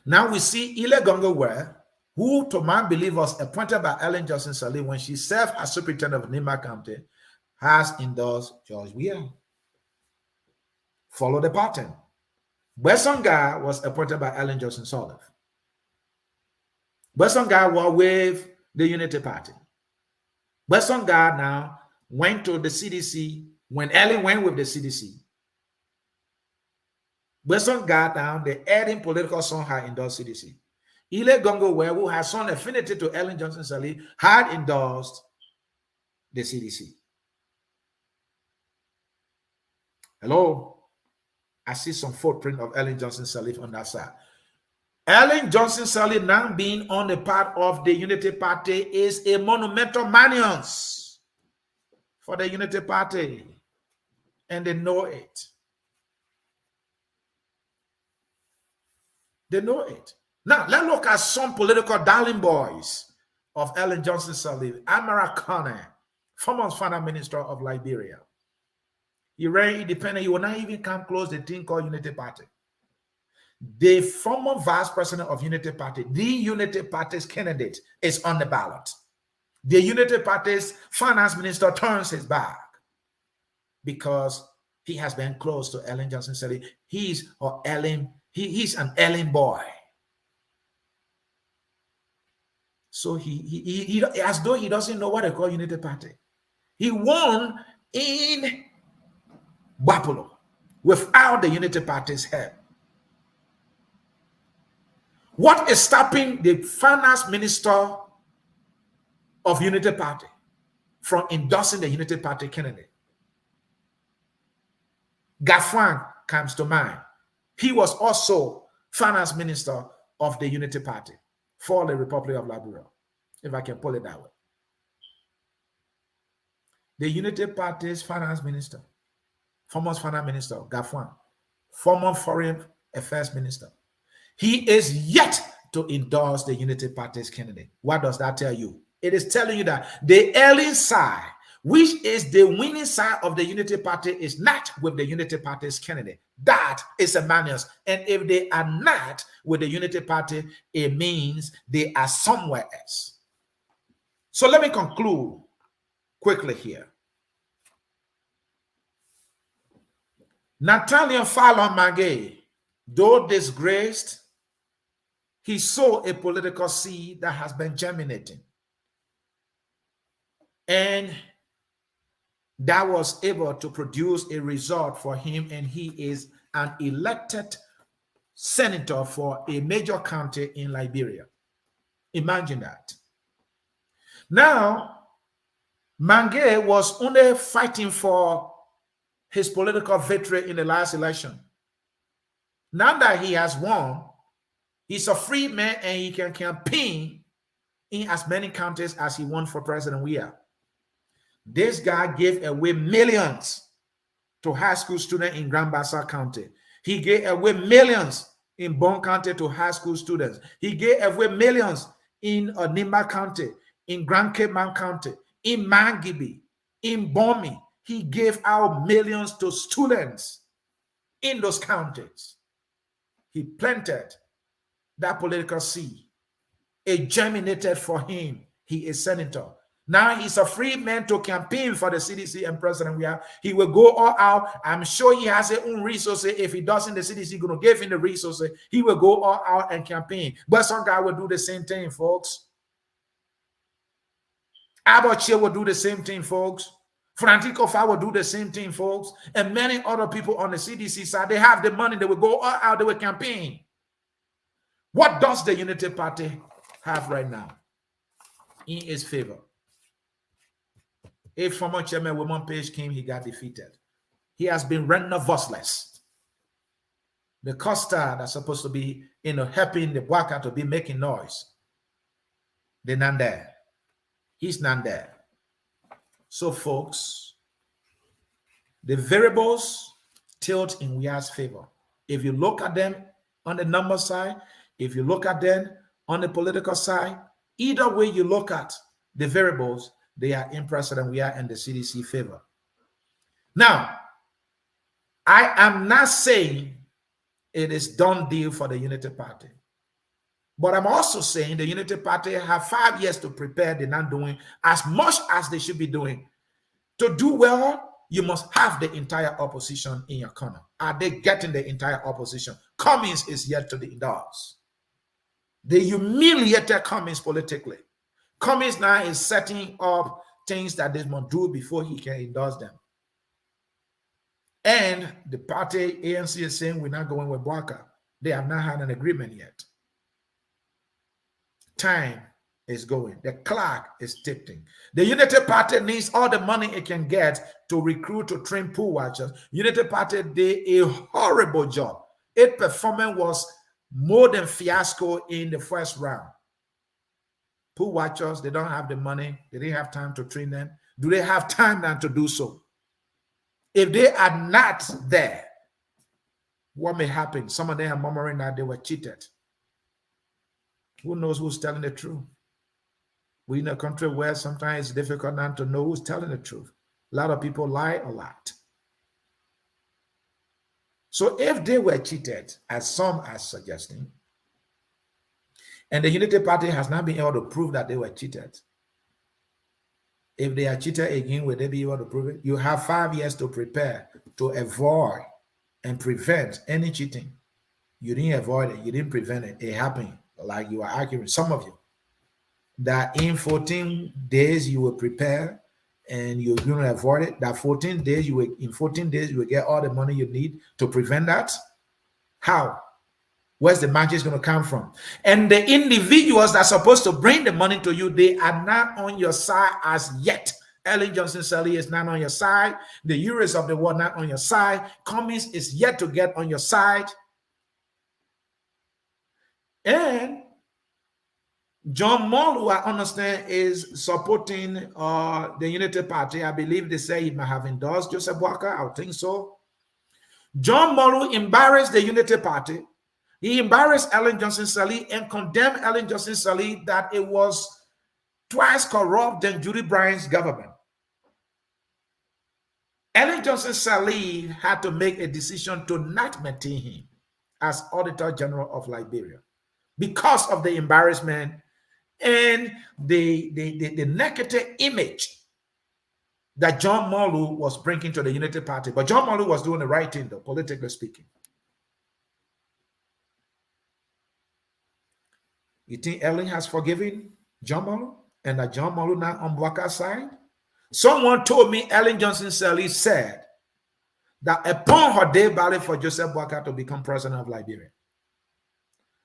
Now we see Ile Gongo, who, to my belief, was appointed by Ellen Johnson Sirleaf when she served as superintendent of Nima County, has endorsed George Weah. Follow the pattern. Bwesonga was appointed by Ellen Johnson Sirleaf. Bwesonga was with the Unity Party. Bwesonga now went to the CDC when Ellen went with the CDC. Bwesonga down the adding political son had endorsed CDC. Ile Gongo, who has some affinity to Ellen Johnson Sirleaf, had endorsed the CDC. Hello? I see some footprint of Ellen Johnson Sirleaf on that side. Ellen Johnson Sirleaf now being on the part of the Unity Party is a monumental manions for the Unity Party. And they know it. They know it. Now, let's look at some political darling boys of Ellen Johnson Sirleaf. Amara Kane, former finance minister of Liberia. He ran independent. He will not even come close to the thing called Unity Party. The former vice president of Unity Party, the Unity Party's candidate, is on the ballot. The Unity Party's finance minister turns his back because he has been close to Ellen Johnson Sirleaf. He's an Ellen boy. So he as though he doesn't know what they call Unity Party. He won in Wapolo without the Unity Party's help. What is stopping the finance minister of Unity Party from endorsing the Unity Party candidate? Gafwan comes to mind. He was also finance minister of the Unity Party for the Republic of Liberia, if I can pull it that way. The Unity Party's finance minister, former finance minister, Gafwan, former foreign affairs minister. He is yet to endorse the Unity Party's candidate. What does that tell you? It is telling you that the early side, which is the winning side of the Unity Party, is not with the Unity Party's candidate. That is a minus. And if they are not with the Unity Party, it means they are somewhere else. So let me conclude quickly here. Nathaniel Fallon Magay, though disgraced, he sowed a political seed that has been germinating. And that was able to produce a result for him, and he is an elected senator for a major county in Liberia. Imagine that. Now, Mange was only fighting for his political victory in the last election. Now that he has won, he's a free man and he can campaign in as many counties as he won for President Weah. This guy gave away millions to high school students in Grand Bassa County. He gave away millions in Bon County to high school students. He gave away millions in Nimba County, in Grand Cape Mount County, in Mangibi, in Bomi. He gave out millions to students in those counties. He planted that political seed. It germinated for him. He is senator. Now he's a free man to campaign for the CDC and President Weah. He will go all out. I'm sure he has his own resources. If he doesn't, the CDC going to give him the resources. He will go all out and campaign. But some guy will do the same thing, folks. Abache will do the same thing, folks. Francisco Fa will do the same thing, folks. And many other people on the CDC side, they have the money. They will go all out. They will campaign. What does the Unity Party have right now in its favor? If former chairman Wilmon Page came, he got defeated. He has been rendered voiceless. The Costa that's supposed to be, helping the Waka to be making noise, they're not there. He's not there. So, folks, the variables tilt in Weah's favor. If you look at them on the number side, if you look at them on the political side, either way you look at the variables, they are in President Weah and the CDC favor. Now, I am not saying it is done deal for the Unity Party. But I'm also saying the Unity Party have 5 years to prepare. They're not doing as much as they should be doing. To do well, you must have the entire opposition in your corner. Are they getting the entire opposition? Cummings is yet to be endorsed. They humiliated Cummings politically. Cummings now is setting up things that they must do before he can endorse them. And the party, ANC, is saying we're not going with Bwaka. They have not had an agreement yet. Time is going. The clock is ticking. The Unity Party needs all the money it can get to recruit, to train pool watchers. Unity Party did a horrible job. Its performance was more than fiasco in the first round. Pool watchers, they don't have the money. They didn't have time to train them. Do they have time now to do so? If they are not there, what may happen? Some of them are murmuring that they were cheated. Who knows who's telling the truth? We're in a country where sometimes it's difficult not to know who's telling the truth. A lot of people lie a lot. So if they were cheated, as some are suggesting, and the Unity Party has not been able to prove that they were cheated, if they are cheated again, will they be able to prove it? You have 5 years to prepare to avoid and prevent any cheating. You didn't avoid it. You didn't prevent it. It happened. Like you are arguing, some of you, that in 14 days you will prepare and you're going to avoid it. That 14 days, in 14 days, you will get all the money you need to prevent that. How? Where's the magic going to come from? And the individuals that are supposed to bring the money to you, they are not on your side as yet. Ellen Johnson Sirleaf is not on your side. The Euros of the world not on your side. Cummings is yet to get on your side. And John Molu, I understand, is supporting the Unity Party. I believe they say he might have endorsed Joseph Walker. I think so. John Molu embarrassed the Unity Party. He embarrassed Ellen Johnson Sirleaf and condemned Ellen Johnson Sirleaf that it was twice corrupt than Judy Bryant's government. Ellen Johnson Sirleaf had to make a decision to not maintain him as Auditor General of Liberia because of the embarrassment and the negative image that John Molu was bringing to the Unity Party. But John Molu was doing the right thing, though, politically speaking. You think Ellen has forgiven John Molu and that John Molu now on Bwaka's side? Someone told me Ellen Johnson Sirleaf said that upon her day ballot for Joseph Boakai to become president of Liberia.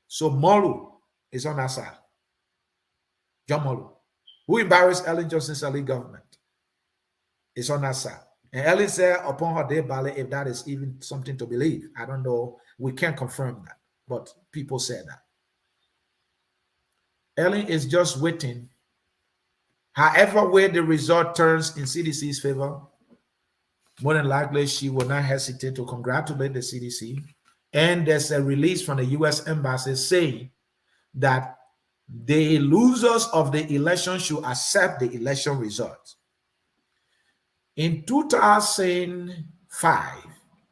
So Molu is on our side. John Molu, who embarrassed Ellen Johnson Sirleaf government, is on our side. And Ellen said upon her day ballot, if that is even something to believe, I don't know, we can't confirm that, but people say that. Ellen is just waiting. However way the result turns in CDC's favor, more than likely she will not hesitate to congratulate the CDC. And there's a release from the U.S. Embassy saying that the losers of the election should accept the election results. In 2005,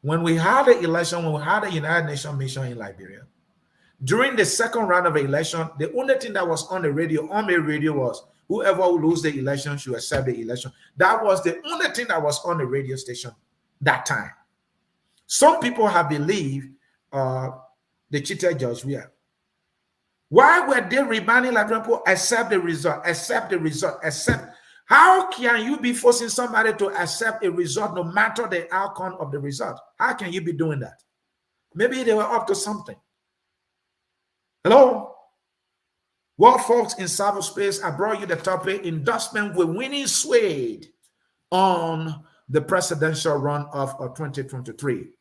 when we had the election, when we had the United Nations mission in Liberia, during the second round of the election, the only thing that was on the radio, was whoever will lose the election should accept the election. That was the only thing that was on the radio station that time. Some people have believed the cheated judge were. Why were they reminding Liberian people, accept the result, accept the result, accept? How can you be forcing somebody to accept a result no matter the outcome of the result? How can you be doing that? Maybe they were up to something. Hello? Well, folks, in cyberspace, I brought you the topic, endorsement with winning swayed on the presidential run of 2023.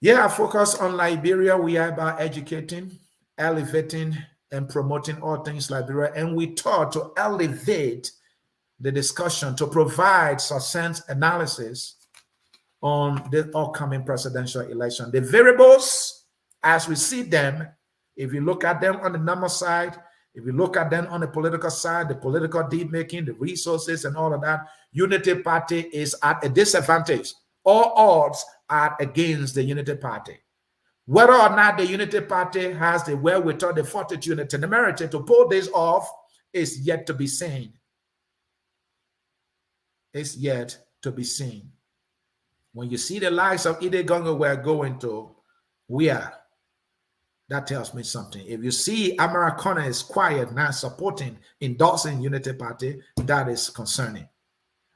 Yeah, I focus on Liberia. We are about educating, elevating, and promoting all things Liberia. And we thought to elevate the discussion, to provide succinct analysis on the upcoming presidential election. The variables, as we see them, if you look at them on the number side, if you look at them on the political side, the political deal making, the resources and all of that, Unity Party is at a disadvantage. All odds are against the Unity Party. Whether or not the Unity Party has the wherewithal, the fortitude, and the temerity to pull this off is yet to be seen. It's yet to be seen. When you see the likes of Ide Gongo we're going to, we are. That tells me something. If you see Amara Connor is quiet, not supporting, endorsing Unity Party, that is concerning.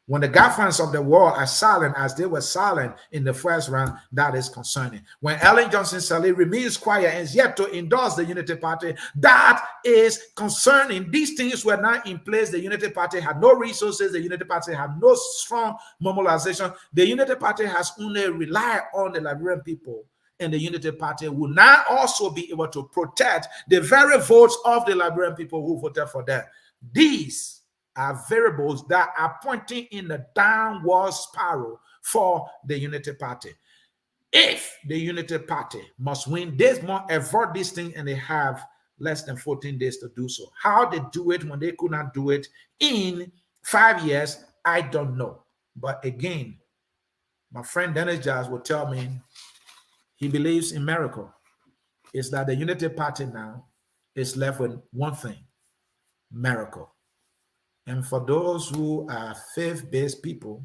When the governments of the world are silent, as they were silent in the first round, that is concerning. When Ellen Johnson Sirleaf remains quiet and is yet to endorse the Unity Party, that is concerning. These things were not in place. The Unity Party had no resources. The Unity Party had no strong mobilization. The Unity Party has only relied on the Liberian people. And the Unity Party will now also be able to protect the very votes of the Liberian people who voted for them. These are variables that are pointing in the downward spiral for the Unity Party. If the Unity Party must win, they must avoid this thing, and they have less than 14 days to do so. How they do it when they could not do it in 5 years, I don't know. But again, my friend Dennis Giles will tell me he believes in miracle. It's that the Unity Party now is left with one thing: miracle. And for those who are faith-based people,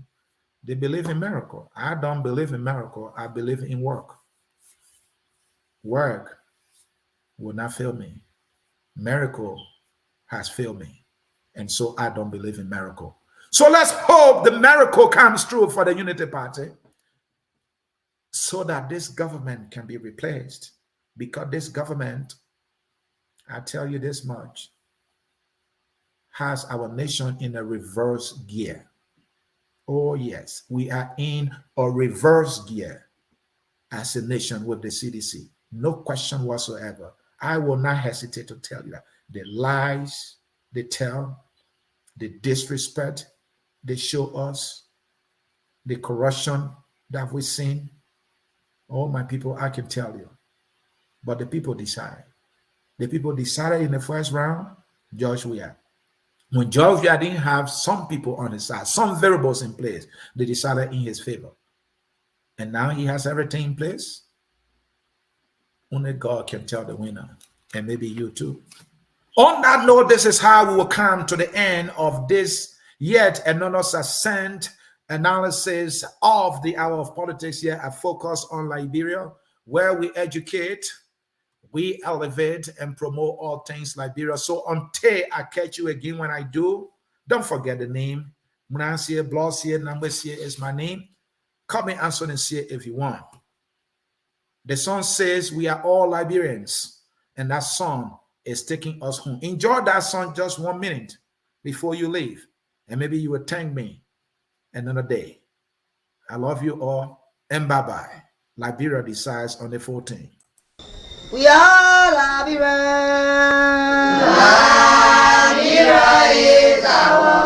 they believe in miracle. I don't believe in miracle. I believe in work. Work will not fail me. Miracle has failed me. And so I don't believe in miracle. So let's hope the miracle comes true for the Unity Party so that this government can be replaced. Because this government, I tell you this much, has our nation in a reverse gear. Oh yes, we are in a reverse gear as a nation with the CDC. No question whatsoever. I will not hesitate to tell you that the lies they tell, the disrespect they show us, the corruption that we've seen, oh, my people, I can tell you. But the people decide. The people decided in the first round, Joshua. When Joshua didn't have some people on his side, some variables in place, they decided in his favor. And now he has everything in place. Only God can tell the winner, and maybe you too. On that note, this is how we will come to the end of this yet another succinct analysis of the hour of politics here at Focus on Liberia, where we educate, we elevate, and promote all things Liberia. So until I catch you again when I do, don't forget the name. Munansie Blossier Namwesie is my name. Call me Anthony Sia if you want. The song says we are all Liberians, and that song is taking us home. Enjoy that song just 1 minute before you leave, and maybe you will thank me another day. I love you all, and bye-bye. Liberia decides on the 14th. We are Liberians. Liberia is our